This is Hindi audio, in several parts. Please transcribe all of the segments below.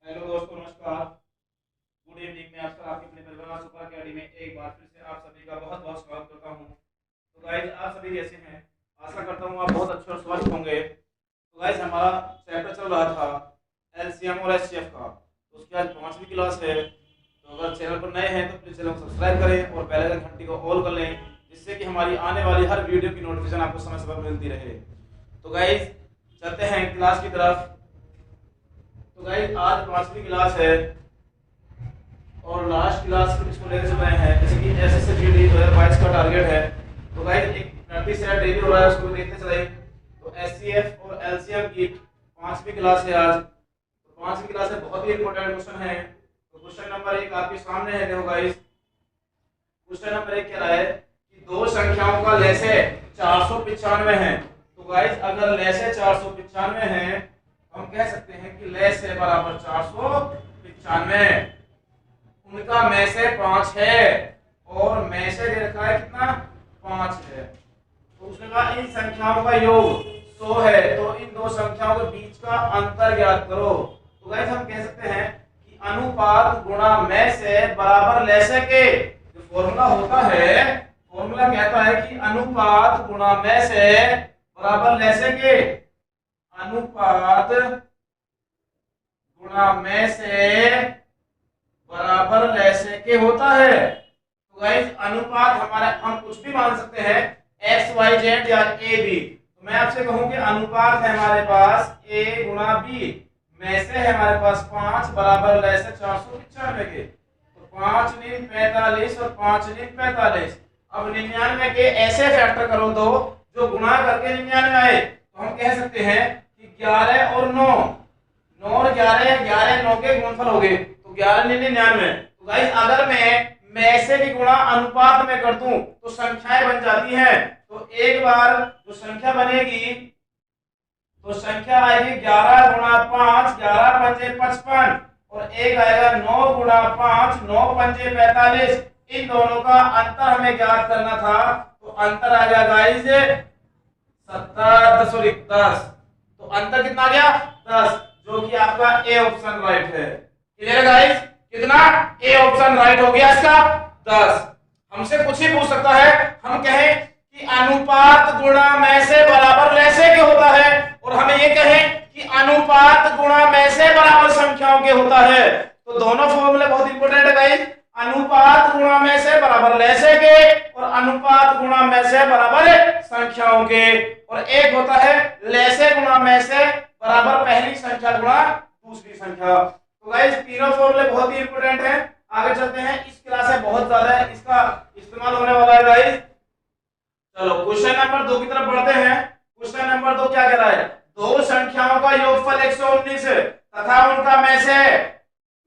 हेलो दोस्तों, नमस्कार। गुड इवनिंग में आपका आपके अपने परिवार सुपर अकेडमी में एक बार फिर से आप सभी का बहुत बहुत स्वागत करता हूं। तो गाइज, आप सभी कैसे हैं? आशा करता हूं आप बहुत अच्छे और स्वस्थ होंगे। तो गाइज, हमारा चैप्टर चल रहा था एलसीएम और एचसीएफ का। तो उसकी आज 5वीं क्लास है। तो अगर चैनल पर नए हैं तो प्लीज़ चैनल को सब्सक्राइब करें और बेल आइकन घंटी को ऑल कर लें, जिससे कि हमारी आने वाली हर वीडियो की नोटिफिकेशन आपको समय समय पर मिलती रहे। तो गाइज, चलते हैं क्लास की तरफ। तो गाइज, आज 5वीं क्लास है और लास्ट क्लास के इसको लेकर चल रहे हैं, जैसे कि एसएससी 2022 का टारगेट है। तो गाइस, एक प्रैक्टिस है, डेली हो रहा है, उसको भी देखते चले। तो एचसीएफ और एलसीएम की 5वीं क्लास है आज। तो 5वीं क्लास है, बहुत ही इंपॉर्टेंट क्वेश्चन है। तो क्वेश्चन नंबर 1 आपके सामने है, देखो गाइस। क्वेश्चन नंबर 1 कह रहा है कि दो संख्याओं का लैसे 495 है। तो गाइस, अगर लैसे 495 है तो हम कह सकते हैं कि लैसे बराबर 495। उनका में से 5 है और में से दे रखा है कितना, 5 है। तो उसने कहा इन संख्याओं का योग 100 है, तो इन दो संख्याओं के बीच का अंतर ज्ञात करो। तो गाइस, हम कह सकते हैं कि अनुपात गुणा में से बराबर लैसे के। जो फॉर्मूला होता है, फॉर्मूला कहता है कि अनुपात गुणा में से बराबर लैसे के। अनुपात गुणा में से बराबर लैसे के होता है। तो गाइस, अनुपात हमारा हम कुछ भी मान सकते हैं, एक्स वाई जेड या ए बी। तो मैं आपसे कहूं कि अनुपात है हमारे पास ए गुणा बी, में से है हमारे पास 5 बराबर लैसे 495 के। तो 5 × 45 और 5 × 45। अब 99 के ऐसे फैक्टर करो दो जो गुणा करके 99 आए। तो हम कह सकते हैं कि 11 और 9, 9 और 11, 11 9 के गुणनफल हो गए, तो 11 × 99। तो गाइस, अगर मैं में से की गुणा अनुपात में कर दूं तो संख्याएं बन जाती हैं। तो एक बार जो संख्या बनेगी, तो संख्या आएगी 11 गुणा 5, 11 पंजे 55, और एक आएगा 9 गुणा 5, 9 पंजे 45। इन दोनों का अंतर हमें ज्ञात करना था, तो अंतर आ गया गाइस 70 10 और 10। तो अंतर कितना आ गया, 10, जो कि आपका ए ऑप्शन राइट है। Clear guys? कितना? ए ऑप्शन राइट हो गया इसका 10। हमसे कुछ ही पूछ सकता है, हम कहें कि अनुपात गुणा में से बराबर लैसे के होता है, और हमें ये कहें कि अनुपात गुणा में से बराबर संख्याओं के होता है। तो दोनों फॉर्मूले बहुत इंपॉर्टेंट है गाइस। अनुपात गुणा में से बराबर लैसे के और अनुपात गुणा में से बराबर संख्याओं के। और एक होता है लैसे गुणा में से बराबर पहली संख्या गुणा दूसरी संख्या। तो गाइस, तीनों फॉर्मूले बहुत ही इंपॉर्टेंट है। आगे चलते हैं, इस क्लास में बहुत ज्यादा है इसका इस्तेमाल होने वाला है गाइस। चलो क्वेश्चन नंबर 2 की तरफ बढ़ते हैं। क्वेश्चन नंबर 2 क्या कह रहा है? दो संख्याओं का योगफल 119 तथा उनका में से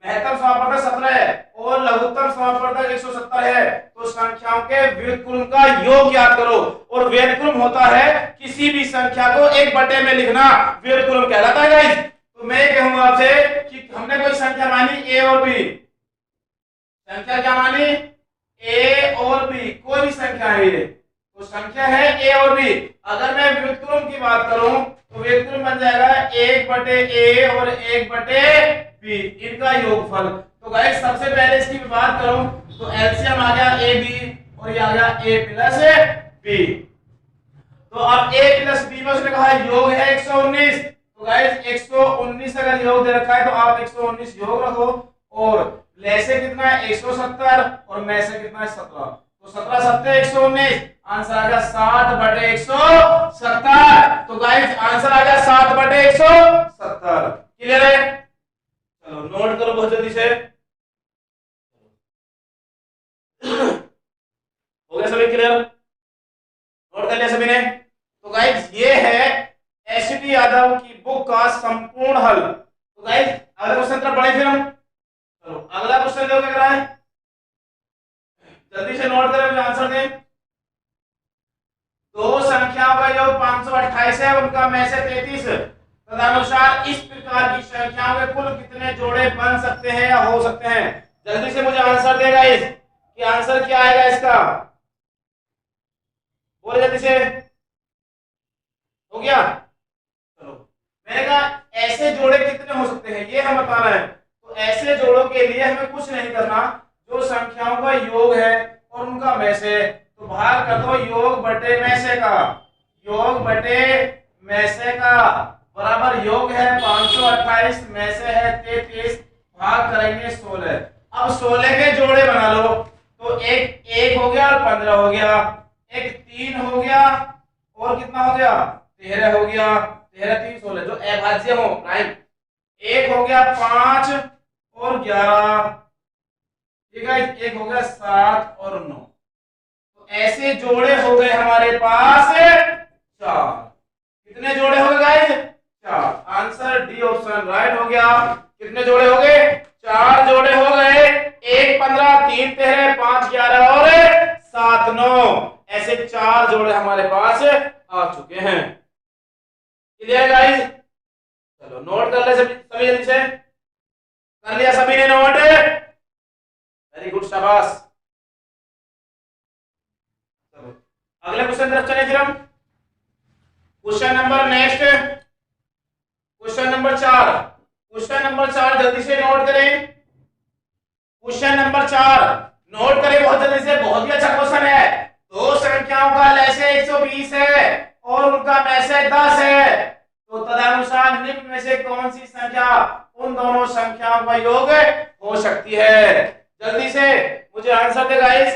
महत्तम समापवर्तक 17 है और लघुत्तम समापवर्तक 170 है, तो संख्याओं के व्युत्क्रम का योग ज्ञात करो। और व्युत्क्रम होता है किसी भी संख्या को एक बटे में लिखना, व्युत्क्रम कहलाता है गाइस। तो मैं कहूंगा आपसे कि हमने कोई संख्या मानी ए और बी, संख्या क्या मानी, ए और बी, कोई भी संख्या है ये, तो संख्या है ए और बी। अगर मैं व्युत्क्रम की बात करूं तो व्युत्क्रम बन जाएगा 1 बटे ए और 1 बटे बी, इनका योगफल। तो गाइस, सबसे पहले इसकी बात करूं तो एलसीएम आ गया ए बी और ये आ गया ए प्लस बी। तो अब a प्लस बी में उसने कहा योग है 119। तो गाइस, 119 अगर योग दे रखा है तो आप 119 योग रखो, और लैसे कितना है 170 और में से कितना है 17। तो 17 7 119, आंसर आ गया 60 बटे 170। तो गाइस, आंसर आ गया 60 बटे 170। क्लियर है? चलो नोट करो बहुत जल्दी से। हो गया सभी क्लियर? नोट कर लिया सभी ने? तो गाइस, ये है एसटी यादव की बुक का संपूर्ण हल। तो गाइस, अगला क्वेश्चन तरफ बढ़े फिर हम। चलो अगला क्वेश्चन देखो क्या कह रहा है, जल्दी से नोट करें, मुझे आंसर दें। दो संख्याओं का योग 528 है, उनका में से 33, तदनुसार इस प्रकार की संख्याओं के कुल कितने जोड़े बन सकते हैं या हो सकते हैं? जल्दी से मुझे आंसर देगा इस कि आंसर क्या आएगा इसका, बोले जल्दी से। हो गया? चलो, मैंने कहा ऐसे जोड़े कितने हो सकते हैं ये हम बताना है। ऐसे जोड़ों के लिए हमें कुछ नहीं करना, जो संख्याओं का योग है और उनका में से, तो भाग कर दो योग बटे में से का, योग बटे में से का बराबर योग है 528 में से है 33, भाग करेंगे 16। अब 16 के जोड़े बना लो, तो एक 1 हो गया और 15 हो गया, एक 3 हो गया और कितना हो गया 13 हो गया, 13 3 16 जो अभाज्य हो प्राइम, एक हो गया 5 और 11, ठीक है, एक हो गया 7 और 9। तो ऐसे जोड़े हो गए हमारे पास 4। कितने जोड़े हो गए guys 4। Answer D option right हो गया। कितने जोड़े हो गए 4 जोड़े हो गए, 1 15 3 13 5 11 और 7 9, ऐसे 4 जोड़े हमारे पास आ चुके हैं। क्लियर गाइस, चलो नोट कर ले सभी जल्दी से, कर लिया सभी ने नोट, वेरी गुड शाबाश। चलो अगले क्वेश्चन तरफ चले फिर हम। Question number next, question number 4, question number 4 जल्दी से नोट करें। क्वेश्चन नंबर 4 नोट करें बहुत जल्दी से, बहुत ही अच्छा क्वेश्चन है। दो संख्याओं का लैसे 120 है और उनका मैसे 10 है, तो तदनुसार निम्न में से कौन सी संख्या उन दोनों संख्याओं का योग हो सकती है। जल्दी से मुझे आंसर दे गाइस,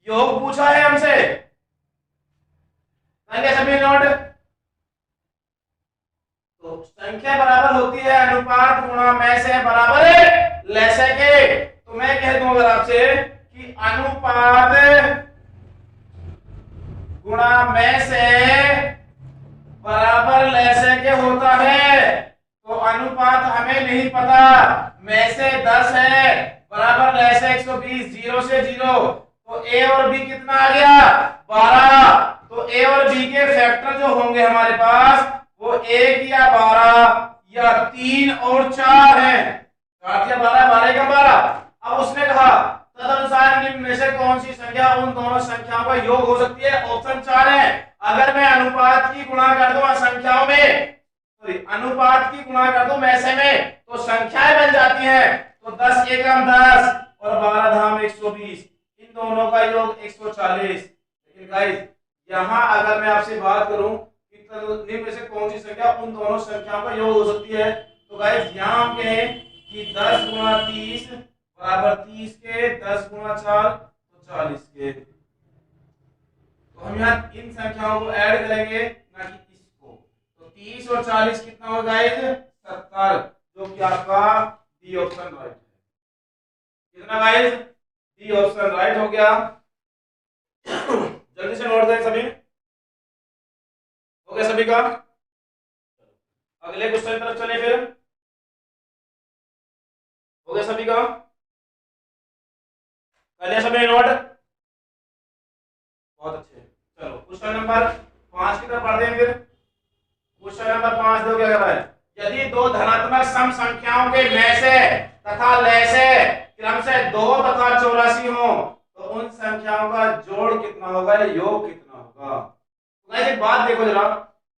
योग पूछा है हमसे, सभी नोट। तो संख्या बराबर होती है अनुपात गुणा में से बराबर लैसे के। तो मैं कह दूं अगर आपसे कि अनुपात गुणा में से बराबर लैसे के होता है, तो अनुपात हमें नहीं पता, में से 10 है बराबर लैसे 120, 0 से 0, तो ए और बी कितना आ गया 12। तो ए और बी के फैक्टर जो होंगे हमारे पास वो 1 या 12 या 3 और 4 है, 8 या 12, 12 का 12। अब उसने कहा तदनुसार निम्न में से कौन सी संख्या उन दोनों संख्याओं का योग हो सकती है, ऑप्शन 4 है। अगर मैं अनुपात की गुणा कर दूं संख्याओं में, सॉरी अनुपात की गुणा कर दूं मैसे में, तो संख्याएं बन जाती हैं, तो 10 एकम 10 और 12 धाम 120, इन दोनों का योग 140। लेकिन गाइस यहां अगर मैं आपसे बात करूं कि निम्न में से कौन सी संख्या उन दोनों संख्याओं का योग हो सकती है, तो गाइस यहां हम कहें कि 10 गुणा 30 बराबर 30 के, 10 गुणा 4 तो 40 के। तो हम यहाँ इन संख्याओं को ऐड करेंगे ना कि इसको, तो 30 और 40 कितना होगा गाइस 70, जो कि आपका डी ऑप्शन राइट है। कितना गाइस डी ऑप्शन राइट हो गया। जल्दी से नोट करें सभी, हो गया सभी का। अगले क्वेश्चन तरफ चले फिर, हो गया सभी का, कर लिया सभी नोट, बहुत अच्छे। चलो क्वेश्चन नंबर 5 की तरफ बढ़ते हैं फिर। क्वेश्चन नंबर 5 दो क्या कह रहा है, यदि दो धनात्मक सम संख्याओं के में से तथा लैसे क्रम से 2 तथा 84 हो, तो उन संख्याओं का जोड़ कितना होगा, योग कितना होगा। तो एक बात देखो जरा,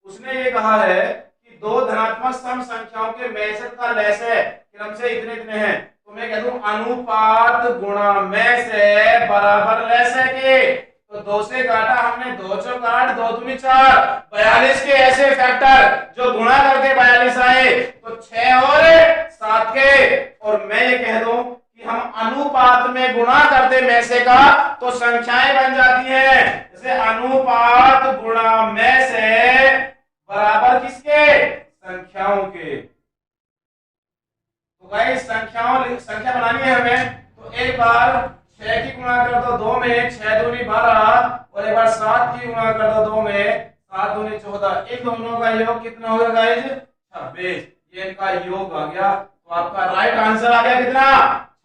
उसने ये कहा है कि दो धनात्मक सम संख्याओं के में से तथा लैसे क्रम से इतने इतने हैं, तो मैं कह दूं अनुपात गुणा में से बराबर लैसे के। तो 2 से काटा हमने, 2 चौक 8, 2 दूनी 4, 42 के ऐसे फैक्टर जो गुणा करके 42 आए, तो 6 और 7 के। और मैं ये कह दूं कि हम अनुपात में गुणा करते में से का, तो संख्याएं बन जाती हैं, जैसे अनुपात गुणा में से बराबर किसके, संख्याओं के। तो गाइस संख्या बनानी है हमें, तो एक बार 6 की गुणा कर दो 2 में, 6 दूनी 12, और एक बार 7 की गुणा कर दो 2 में, 7 दूनी 14, इन दोनों का योग कितना होगा गाइस 26। ये इनका योग आ गया, तो आपका राइट आंसर आ गया कितना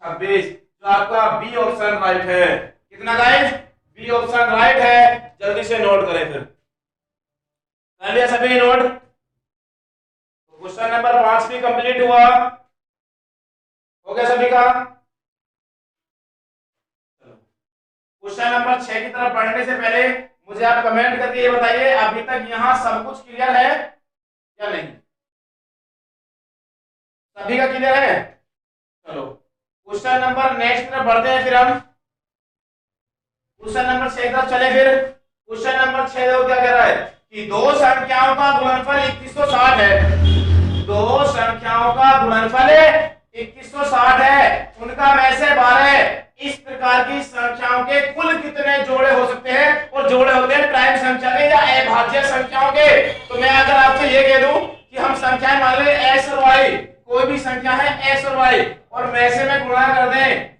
26, जो आपका बी ऑप्शन राइट है। कितना गाइस बी ऑप्शन राइट है। जल्दी से नोट करें फिर, कर लिया सभी नोट। तो क्वेश्चन नंबर 5 भी कंप्लीट हुआ, हो गया सभी का। क्वेश्चन नंबर 6 की तरफ बढ़ने से पहले मुझे आप कमेंट करके ये बताइए अभी तक यहां सब कुछ क्लियर है या नहीं। सभी का क्लियर है? चलो क्वेश्चन नंबर नेक्स्ट तरफ बढ़ते हैं। फिर हम क्वेश्चन नंबर 6 की तरफ चले। फिर क्वेश्चन नंबर 6 देखो क्या कह रहा है कि दो संख्याओं का गुणनफल 2160 है। दो संख्याओं का गुणनफल 2160 है, उनका में से 12 इस प्रकार की संख्याओं के कुल कितने जोड़े हो सकते हैं? और जोड़े होते हैं प्राइम संख्या के या अभाज्य संख्याओं के। तो मैं अगर आपसे ये कह दूं कि हम संख्याएं मान ले x और y, कोई भी संख्या है x और y, और में से में गुणा कर दें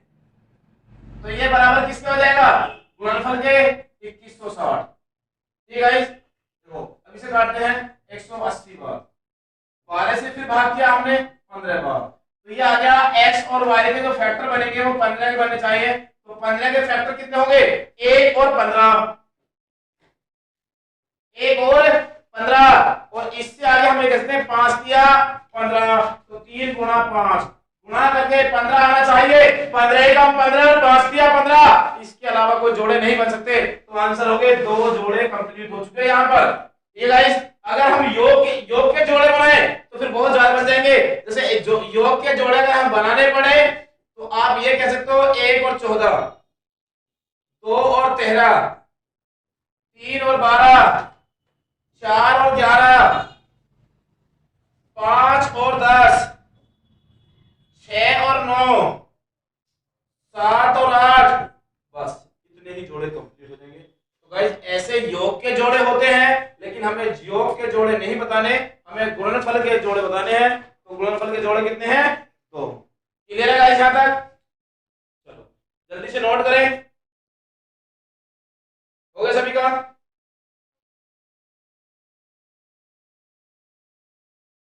तो ये बराबर किसके हो जाएगा? गुणनफल के 2160। ठीक है गाइस, देखो अभी से काटते हैं 180 बार, 12 से फिर भाग किया हमने 15 बार, तो ये आ गया x और y के जो फैक्टर बनेंगे वो 15 के बनने चाहिए। तो 15 के फैक्टर कितने होंगे? 1 और 15, 1 और 15, और इससे आगे हम ये कहते हैं 5 दिया 15, तो 3 गुणा 5 गुणा करके 15 आना चाहिए। 15 का 15 और 5 दिया 15, इसके अलावा कोई जोड़े नहीं बन सकते। तो आंसर हो गए 2 जोड़े कंप्लीट हो चुके हैं यहाँ पर। ये गाइस अगर हम योग के जोड़े बनाए तो फिर बहुत ज्यादा बन जाएंगे। जैसे योग के जोड़े अगर हम बनाने पड़े तो आप ये कह सकते हो 1 और 14, 2 और 13, 3 और 12, 4 और 11, 5 और 10, 6 और 9, 7 और 8, बस इतने ही जोड़े कंप्लीट हो जाएंगे। तो गाइस ऐसे योग के जोड़े होते हैं, लेकिन हमें योग के जोड़े नहीं बताने, हमें गुणनफल के जोड़े बताने हैं। तो गुणनफल के जोड़े कितने हैं? 2। क्लियर है गाइस यहां तक? चलो जल्दी से नोट करें। हो गया सभी का?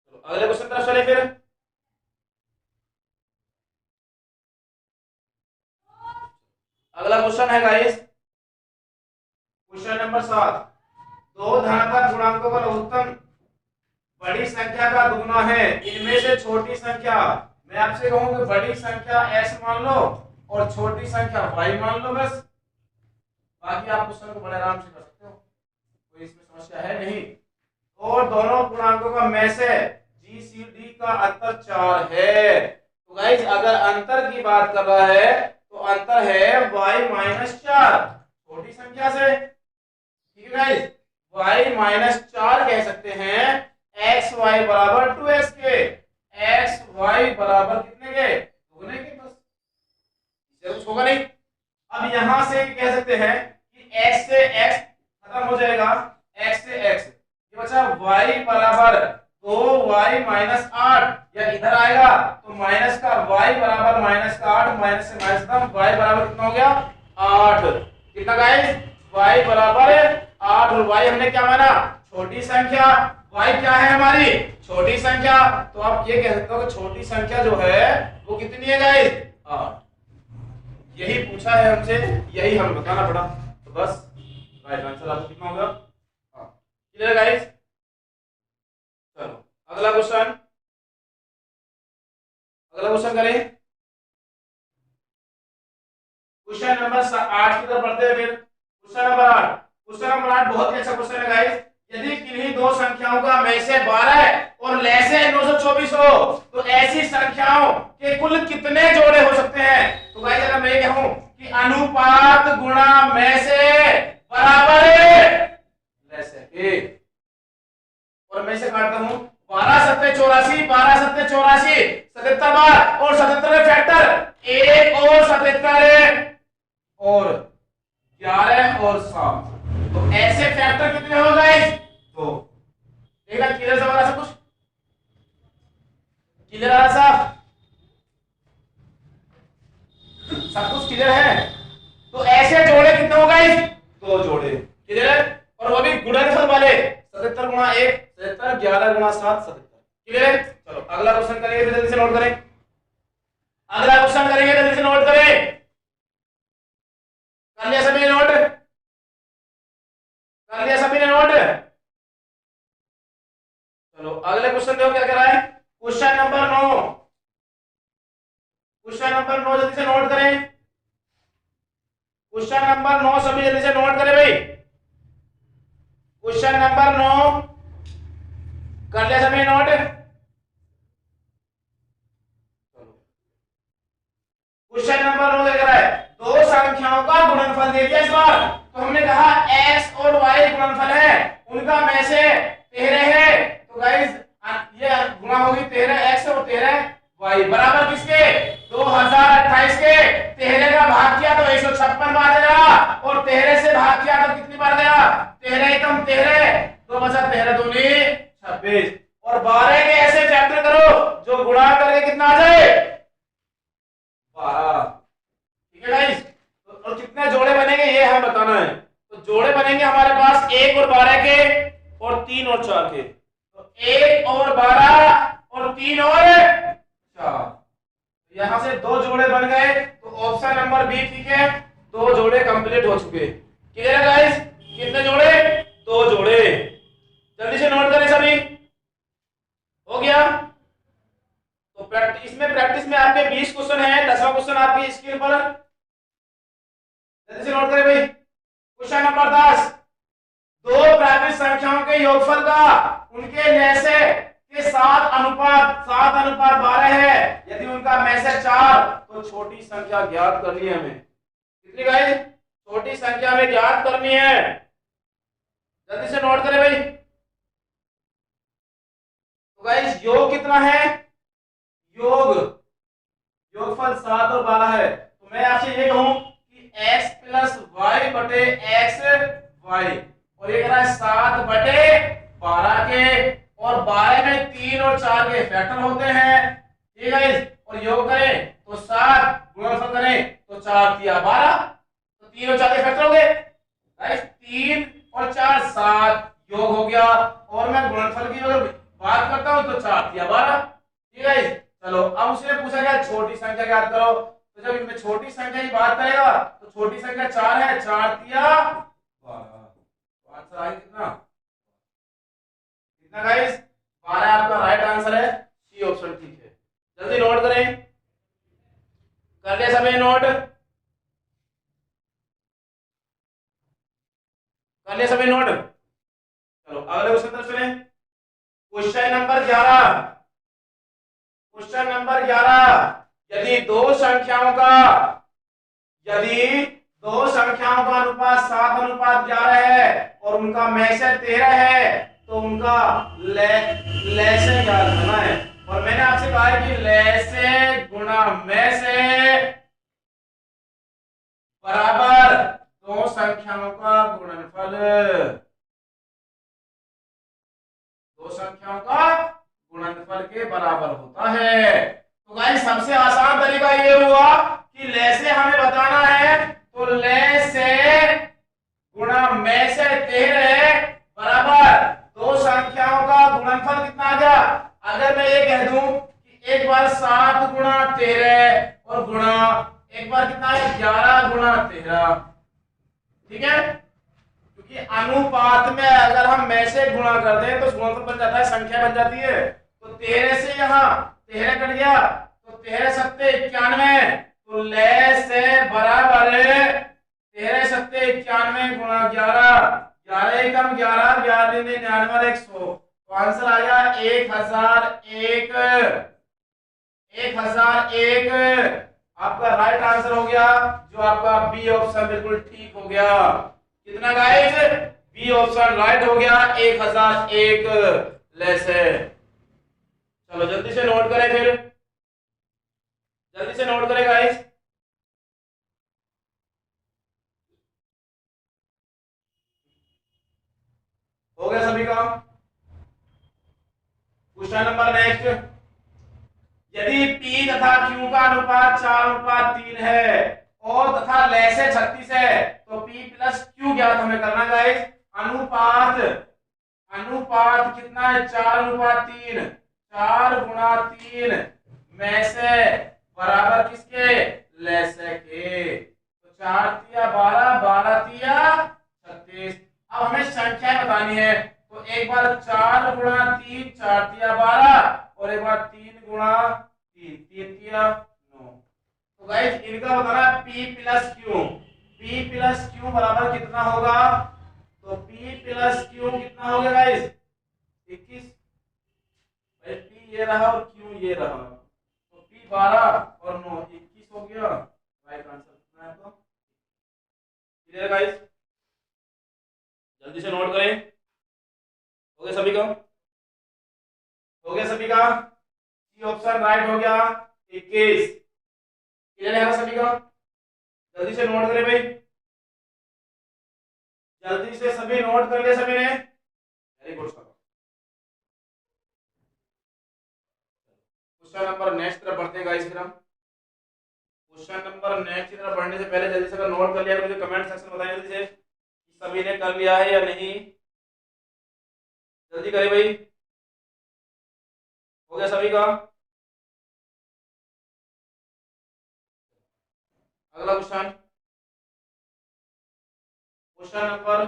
चलो अगले क्वेश्चन तरफ चले। फिर अगला क्वेश्चन है गाइस क्वेश्चन नंबर 7। दो धनात्मक गुणांकों का लघुत्तम बड़ी संख्या का दुगुना है, इनमें से छोटी संख्या, मैं आपसे कहूं कि बड़ी संख्या x मान लो और छोटी संख्या y मान लो, बस बाकी आप क्वेश्चन को बड़े आराम से कर सकते हो, कोई इसमें समस्या है नहीं। और दोनों गुणांकों का में से GCD का अंतर 4 है। तो गाइस अगर अंतर की बात कर रहा है तो अंतर है y-4 छोटी संख्या से। ठीक है गाइस, y-4 कह सकते हैं xy बराबर 2x के, xy बराबर कितने के? दुगने के, बस इससे कुछ होगा नहीं। अब यहां से कह सकते हैं कि x से x खत्म हो जाएगा, x से x ये बचा y बराबर 2y-8, या इधर आएगा तो माइनस का y बराबर -8, माइनस से माइनस खत्म, y बराबर कितना हो गया? 8। कितना गाइस? y बराबर 8, और y हमने क्या माना? छोटी संख्या। y क्या है हमारी? छोटी संख्या। तो आप ये कह सकते हो कि छोटी संख्या जो है वो कितनी है गाइस? 8। यही पूछा है हमसे, यही हमें बताना पड़ा, तो बस राइट आंसर आपको कितना होगा? हाँ क्लियर गाइस? चलो अगला क्वेश्चन करें। क्वेश्चन नंबर 8 की तरफ बढ़ते हैं। फिर क्वेश्चन नंबर 8 बहुत ही अच्छा क्वेश्चन है गाइस। यदि किन्हीं दो संख्याओं का में से 12 और ले से 924 हो तो ऐसी संख्याओं के कुल कितने जोड़े हो सकते हैं? तो गाइस अगर मैं कहूं कि अनुपात गुणा में से बराबर ले से, और मैं से काटता हूं 12 सत्ते 84, 12 सत्ते 84, 77 बार, और 77 फैक्टर 1 और 77 और 11 और 7, तो ऐसे फैक्टर कितने हो गए? 2। देखना क्लियर समझ रहा सब कुछ? क्लियर आ रहा सब कुछ क्लियर है? तो ऐसे जोड़े कितने हो गए? 2 जोड़े। क्लियर? और वो भी गुणनफल वाले 77 गुणा 1 77, 11 गुणा 7 77। क्लियर? चलो अगला क्वेश्चन करेंगे, जल्दी से नोट करें। अगला क्वेश्चन करेंगे, जल्दी से नोट करें। कर लिया सभी ने नोट? कर लिया सभी ने नोट? चलो अगले क्वेश्चन देखो क्या कह रहा है। क्वेश्चन नंबर 9, क्वेश्चन नंबर 9 जल्दी से नोट करें। क्वेश्चन नंबर 9 सभी जल्दी से नोट करें भाई। क्वेश्चन नंबर 9 कर लिया सभी नोट? 26। और 12 के ऐसे फैक्टर करो जो गुणा करके कितना आ जाए 12। ठीक है गाइस। तो और कितने जोड़े बनेंगे ये हमें बताना है। तो जोड़े बनेंगे हमारे पास 1 और 12 के और 3 और 4 के। तो 1 और 12 और 3 और 4, यहां से 2 जोड़े बन गए। तो ऑप्शन नंबर बी ठीक है, 2 जोड़े कंप्लीट हो चुके। क्लियर है गाइस? कितने जोड़े? 2 जोड़े। जल्दी से नोट करें सभी। हो गया? तो प्रैक्टिस में आपके 20 क्वेश्चन है, 10वां क्वेश्चन आपकी स्क्रीन पर। जल्दी से नोट करें भाई। क्वेश्चन नंबर 10, दो प्राकृत संख्याओं के योगफल का उनके लैसे के 7:12 है। यदि उनका में से 4, तो छोटी संख्या ज्ञात करनी है हमें। कितनी गाइस? छोटी संख्या में ज्ञात करनी है। जल्दी से नोट करें भाई। तो गाइस योग कितना है? योगफल 7 और 12 है। तो मैं आपसे ये कहूं कि x प्लस वाई बटे एक्स वाई, और ये कह रहा है 7/12 के, और 12 में 3 और 4 के फैक्टर होते हैं। ठीक है, और योग करें तो 7, गुणनफल करें तो 4 तिया 12, तो 3 और 4 के फैक्टर हो गए। गाइस 3 और 4 7 योग हो गया, और मैं गुणनफल की अगर बात करता हूं तो 4 तिया 12। ठीक है, चलो अब उसने पूछा क्या छोटी संख्या याद करो। तो जब इनमें छोटी संख्या की बात करेगा तो छोटी संख्या 4 है, 4 तिया 12। तो आंसर आएगा कितना? कितना गाइस? 12 आपका राइट आंसर है, सी ऑप्शन ठीक है। जल्दी नोट करें। कर लिया सभी नोट? कर लिया सभी नोट? चलो अगले क्वेश्चन तरफ चलें। Question number 11। क्वेश्चन नंबर 11, यदि दो संख्याओं का अनुपात 7:11 है और उनका में से 13 है, तो उनका लैसे क्या करना है। और मैंने आपसे कहा है कि लैसे गुणा में से बराबर दो संख्याओं का गुणनफल। दो संख्याओं का गुणनफल के बराबर होता है। तो गाइस सबसे आसान तरीका ये हुआ कि लैसे हमें बताना है, तो लैसे गुणा में से 13 बराबर दो संख्याओं का गुणनफल कितना आ गया। अगर मैं ये कह दूं कि एक बार 7 गुणा 13 और गुणा एक बार कितना है 11 गुणा 13। ठीक है, क्योंकि अनुपात में अगर हम में से गुणा कर दें तो गुणनफल बन जाता है, संख्या बन जाती है। तो 13 से यहाँ 13 कट गया, तो 13 सत्ते 91, तो ले से बराबर 13 सत्ते 91 गुणा 11, 11 एकम 11, 11 99 100। तो आंसर आ गया 1001। आपका राइट आंसर हो गया, जो आपका बी ऑप्शन बिल्कुल ठीक हो गया। कितना गाइस? बी ऑप्शन राइट हो गया, 1001 लेस है। चलो जल्दी से नोट करें फिर, जल्दी से नोट करें गाइस। हो गया सभी का? क्वेश्चन नंबर नेक्स्ट, यदि P तथा Q का अनुपात 4:3 है और तथा लैसे 36 है, तो P प्लस Q ज्ञात हमें करना गाइस। अनुपात कितना है 4:3, 4 गुणा 3 में से बराबर किसके? लैसे के। तो 4 तिया 12, 12 तिया 36। अब हमें संख्या बतानी है, तो एक बार 4 गुणा 3, 4 तिया 12, और एक बार 3 गुणा 3, 3 तिया 9। तो गाइस इनका बताना है P plus Q। P plus Q बराबर कितना होगा? तो P प्लस Q कितना होगा गाइस? 21। भाई P ये रहा और Q ये रहा, तो P 12 और 9 21 हो गया। राइट आंसर कितना है? तो क्लियर गाइस? जल्दी से नोट करें। हो गया सभी का? हो गया सभी का? सी ऑप्शन राइट हो गया, 21। क्लियर है ना सभी का? जल्दी से नोट करें भाई, जल्दी से सभी नोट कर लिया सभी ने? Very good. Question number next तरफ बढ़ते हैं गाइस। फिर हम क्वेश्चन नंबर नेक्स्ट की तरफ बढ़ने से पहले जल्दी से अगर नोट कर लिया तो मुझे कमेंट सेक्शन में बताएं जल्दी से कि सभी ने कर लिया है या नहीं। जल्दी करें भाई, हो गया सभी का? अगला क्वेश्चन, क्वेश्चन नंबर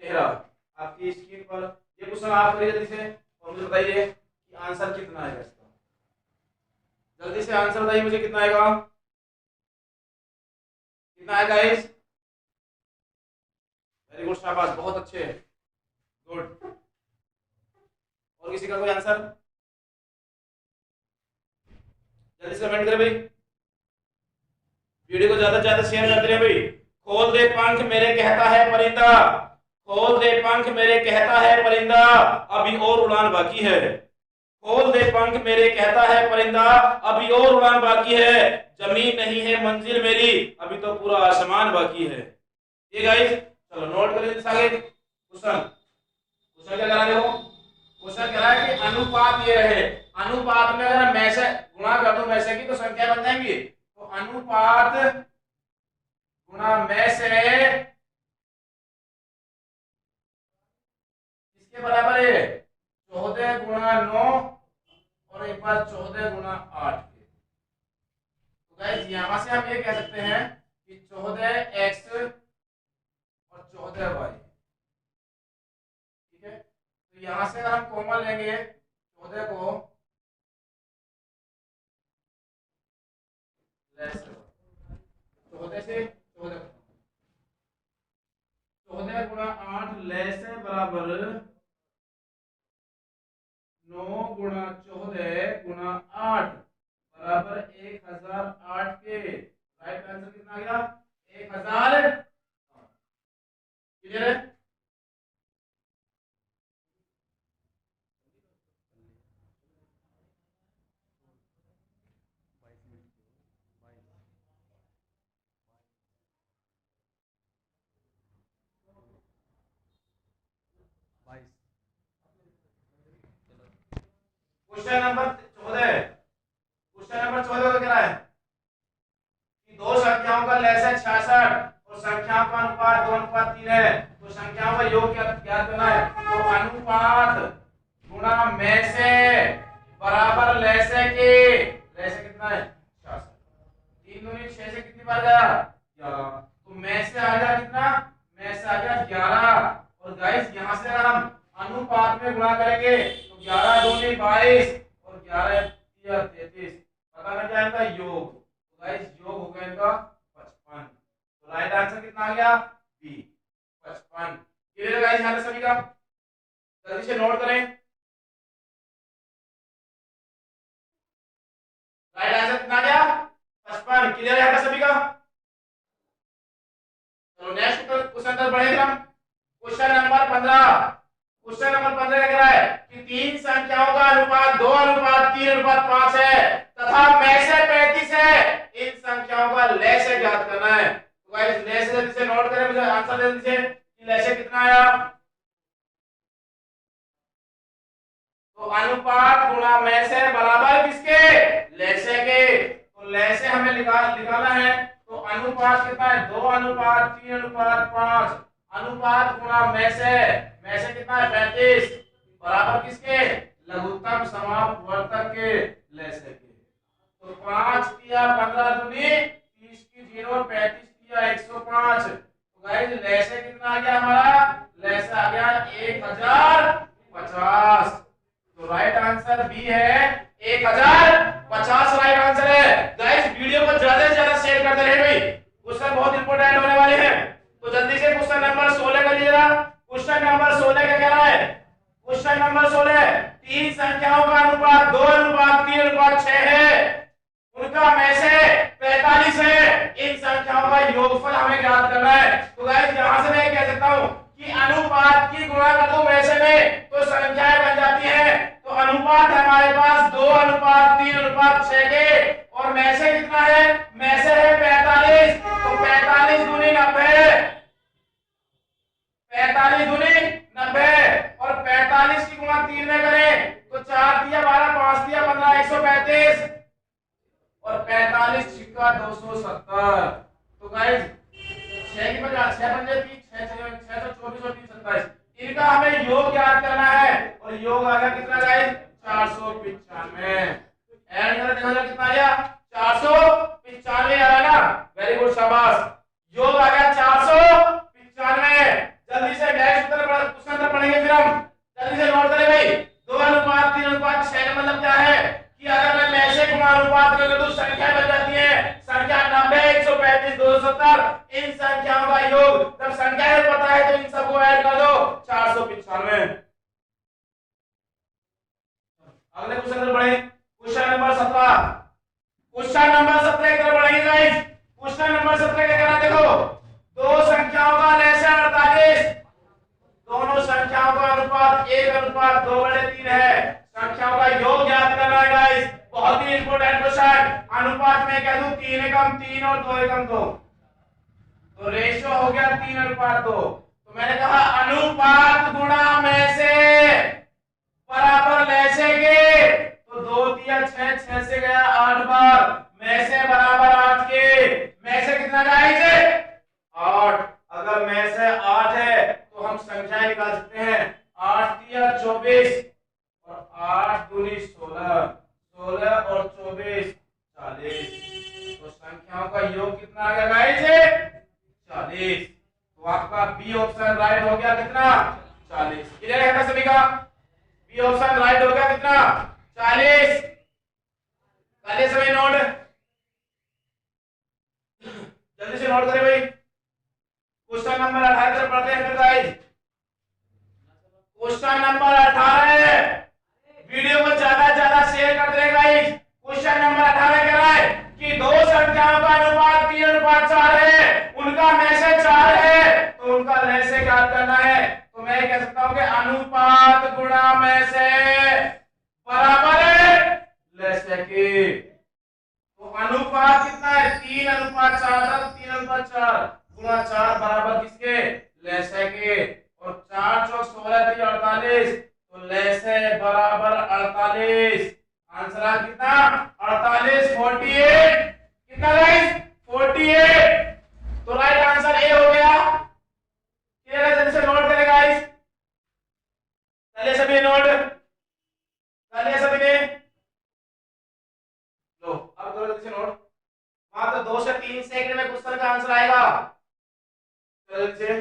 13 आपकी स्क्रीन पर। ये क्वेश्चन आप करिए जल्दी से और मुझे बताइए कि आंसर कितना आएगा इसका। जल्दी से आंसर बताइए मुझे, कितना आएगा? कितना आएगा गाइस? वेरी गुड, शाबाश, बहुत अच्छे, गुड। और किसी का कोई आंसर? जल्दी से कमेंट करें भाई, वीडियो को ज्यादा से ज्यादा शेयर करते रहे भाई। खोल दे पंख मेरे कहता है परिंदा, खोल दे पंख मेरे कहता है परिंदा, अभी और उड़ान बाकी है। खोल दे पंख मेरे कहता है परिंदा, अभी और उड़ान बाकी है। जमीन नहीं है मंजिल मेरी, अभी तो पूरा आसमान बाकी है। ये गाइस चलो नोट करिए आगे। क्वेश्चन क्वेश्चन क्या करा देखो, क्वेश्चन कह रहा है कि अनुपात ये रहे। अनुपात में अगर मैं से गुणा कर दूं मैं से की तो संख्या बन जाएंगी। तो अनुपात गुणा मैं से किसके बराबर है? 14 गुणा 9 और एक बार 14 गुणा 8 के। तो गाइस यहां से हम ये कह सकते हैं कि 14x और 14y, ठीक है। तो यहां से अगर हम कॉमन लेंगे 14 को, 14 से 14 गुणा 8 लेस है बराबर 9 गुणा 14 गुणा 8 बराबर 1008 के। राइट आंसर कितना आ गया? 1000। क्लियर है? क्वेश्चन नंबर 14, क्वेश्चन नंबर 14 का क्या है कि दो संख्याओं का लैस है 66 और संख्याओं का अनुपात 2:3 है। तो संख्याओं का योग क्या ज्ञात करना है? तो अनुपात गुणा में से बराबर लैस है के। लैस है कितना है? 66। 3 दूनी 6 से कितनी बार गया? 11। तो में से आ गया कितना? में से आ गया 11। और गाइस यहां से अगर हम अनुपात में गुणा करेंगे तो 11 दूनी 22 और 11 तिया 33। पता नहीं क्या इनका योग। तो गाइस योग होगा इनका 55। तो राइट आंसर कितना आ गया? बी, 55। क्लियर है गाइस? यहां सभी का जल्दी से नोट करें। राइट आंसर कितना आ गया? 55। क्लियर है सभी का? चलो नेक्स्ट क्वेश्चन पर बढ़ेंगे हम। Question number 15। क्वेश्चन नंबर 15 कह रहा है कि तीन संख्याओं का अनुपात 2:3:5 है तथा में से 35 है। इन संख्याओं का लैस ज्ञात करना है। तो गाइस लैस जल्दी से नोट करें, मुझे आंसर दे दीजिए कि लैस कितना आया। तो अनुपात गुणा में से बराबर किसके? लैस के। तो लैस हमें निकालना है। तो अनुपात कितना है? 2:3:5। अनुपात गुणा में से कितना है? 35 बराबर किसके? लघुत्तम समापवर्तक के लैस के। तो 5 तिया 15 दूनी 30 की 0, 35 तिया 105। तो गाइस लैस कितना आ गया हमारा? लैस आ गया 1050। तो राइट आंसर बी है 1050 राइट आंसर है। गाइस वीडियो को ज्यादा से ज्यादा शेयर करते रहे भाई, क्वेश्चन बहुत इंपॉर्टेंट होने वाले हैं। तो जल्दी से क्वेश्चन नंबर 16 कर लीजिएगा। क्वेश्चन नंबर 16 क्या कह रहा है? क्वेश्चन नंबर 16, तीन संख्याओं का अनुपात 2:3:6 है, उनका में से 45 है। इन संख्याओं का योगफल हमें ज्ञात करना है। तो गाइस यहां से मैं कह सकता हूं कि अनुपात की गुणा कर दो में से में तो संख्याएं बन जाती हैं। तो अनुपात हमारे पास 2:3:6 के और में से कितना है? में से है 45। तो 45 दूनी 90, 45 दूनी 90 और 45 की गुणा 3 में करें तो 4 दिया 12, 5 दिया 15, 135 और 45 छिक्का 270। तो गाइस 6 की बजाय 6 पंजे 3, 6 624 और 3 27, इनका हमें योग याद करना है और योग आ गया कितना गाइस 495। ऐड करें देखो जरा कितना आया 495 आ रहा है ना। वेरी गुड शाबाश। योग आ गया 495। जल्दी से नेक्स्ट क्वेश्चन पढ़ेंगे फिर हम। जल्दी से नोट करें भाई। 2:3:6 का मतलब क्या है कि अगर मैं मैसे गुणा अनुपात करूं तो संख्या बन जाती है। संख्या 90, 135, 270, इन संख्याओं का योग जब संख्या है पता है तो इन सबको ऐड कर दो 495। अगले क्वेश्चन पर बढ़े। Question number 17। क्वेश्चन नंबर 17 की तरफ बढ़ेंगे गाइस। क्वेश्चन नंबर 17 क्या कह रहा है देखो। दो संख्याओं का लसागु 48, दोनों संख्याओं का अनुपात 1:2/3 है। संख्याओं का योग ज्ञात करना है गाइस। बहुत ही इंपॉर्टेंट क्वेश्चन। अनुपात में कह दूं 3:3 और 2:2, तो रेशियो हो गया 3:2। तो मैंने कहा अनुपात गुणा में से बराबर लैसे के, तो 2 दिया 6, 6 से गया 8 बार, में से बराबर 8 के, में से कितना गाइस 8। अगर में से 8 है तो हम संख्या निकाल सकते हैं। 8 दिया 24 और 8 दूनी 16, 16 और 24 40। तो संख्याओं का योग कितना आ गया गाइस 40। तो आपका बी ऑप्शन राइट हो गया कितना 40। क्लियर है ना सभी का। बी ऑप्शन राइट हो गया कितना 40। पहले सभी नोट जल्दी से नोट करें भाई। क्वेश्चन नंबर 18 तरफ पढ़ते हैं फिर गाइस। क्वेश्चन नंबर 18, वीडियो को ज्यादा शेयर कर दे गाइस। क्वेश्चन नंबर 18 कह रहा है कि दो संख्याओं का अनुपात 3:4 है, उनका में से 4 है, तो उनका लय से ज्ञात करना है। तो मैं कह सकता हूं कि अनुपात गुणा में से बराबर है लय से के। तो अनुपात कितना है 3:4, 3:4 गुणा 4 बराबर किसके लय से के। और 4 चौक 16 3 48, तो लय से बराबर 48। आंसर आ कितना 48 48 कितना गाइस 48। तो राइट आंसर ए हो गया। क्लियर है। जल्दी से नोट करें गाइस। चलिए सभी नोट कर लिया सभी ने। लो अब दो जल्दी से नोट। मात्र 2 से 3 सेकंड में क्वेश्चन का आंसर आएगा। जल्दी से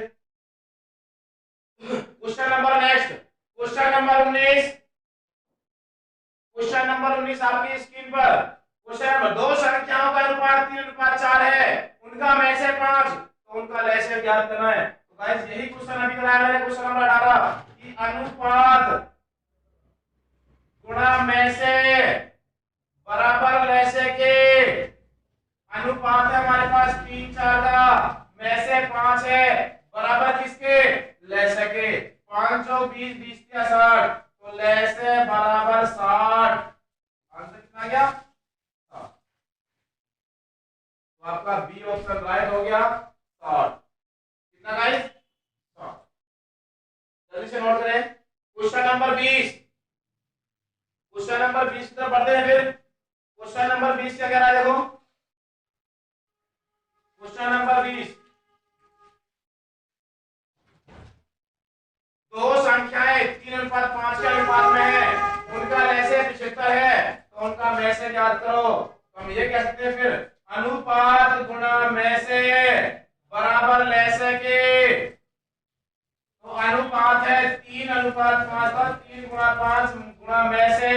question number next. Question number 19। Question number 19 आपकी स्क्रीन पर। क्वेश्चन नंबर दो संख्याओं का अनुपात 3:4 है, उनका में से 5, तो उनका लय से ज्ञात करना है। तो गाइस यही क्वेश्चन अभी कराया मैंने क्वेश्चन नंबर 18 कि अनुपात गुणा में से बराबर लय से के। अनुपात है हमारे पास 3 4 का, में से 5 है, बराबर किसके लय से के। 5 20 20 60, तो लय से बराबर 60। आंसर कितना आ गया 60। तो आपका बी ऑप्शन राइट हो गया 60। कितना गाइस 60। जल्दी से नोट करें। Question number 20। क्वेश्चन नंबर 20 की तरफ बढ़ते हैं फिर। क्वेश्चन नंबर 20 क्या कह रहा है देखो। क्वेश्चन नंबर 20, दो संख्याएं 3:5 के अनुपात में है, उनका लय से 75 है, तो उनका में से ज्ञात करो। तो हम ये कह सकते हैं फिर अनुपात गुणा में से बराबर लय से के। तो अनुपात है 3:5 का, 3 गुणा 5 गुणा में से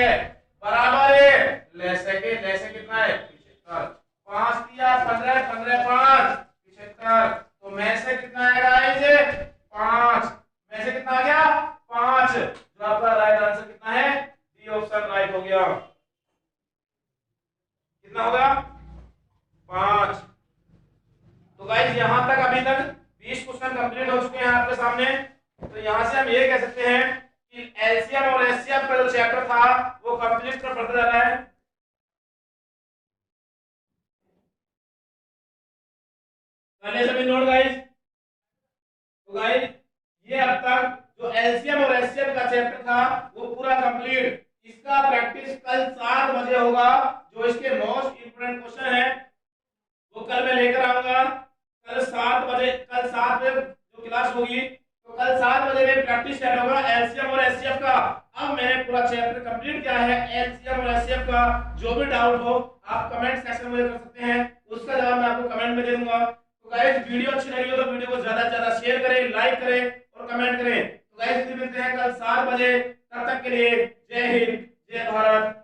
बराबर है लय से के। लय से कितना है 75। 5 दिया 15, 15 5 75, तो में से कितना आएगा इसे 5, में से कितना आ गया 5। जो आपका राइट आंसर कितना है डी ऑप्शन राइट हो गया। कितना होगा 5। तो गाइस यहां तक अभी तक 20 क्वेश्चन कंप्लीट हो चुके हैं आपके सामने। तो यहां से हम ये कह सकते हैं कि एलसीएम और एचसीएफ का जो चैप्टर था वो कंप्लीट कर पड़ता जा रहा है। पहले सभी नोट गाइस। तो गाइस ये अब तक जो एलसीएम और एचसीएफ का चैप्टर था वो पूरा कंप्लीट। इसका इसका प्रैक्टिस कल 7 बजे होगा। जो इसके मोस्ट इंपोर्टेंट क्वेश्चन है वो कल मैं लेकर आऊंगा। कल 7 बजे जो क्लास होगी, तो कल 7 बजे में प्रैक्टिस स्टार्ट होगा एलसीएम और एचसीएफ का। अब मैंने पूरा चैप्टर कंप्लीट किया है एलसीएम और एचसीएफ का। जो भी डाउट हो आप कमेंट सेक्शन में मुझे कर सकते हैं, उसका जवाब मैं आपको कमेंट में दे दूंगा। तो गाइस वीडियो अच्छी लगी हो तो वीडियो को ज्यादा से ज्यादा शेयर करें, लाइक करें और कमेंट करें। तो गाइस फिर मिलते हैं कल 7 बजे। तब तक के लिए जय हिंद, जय भारत।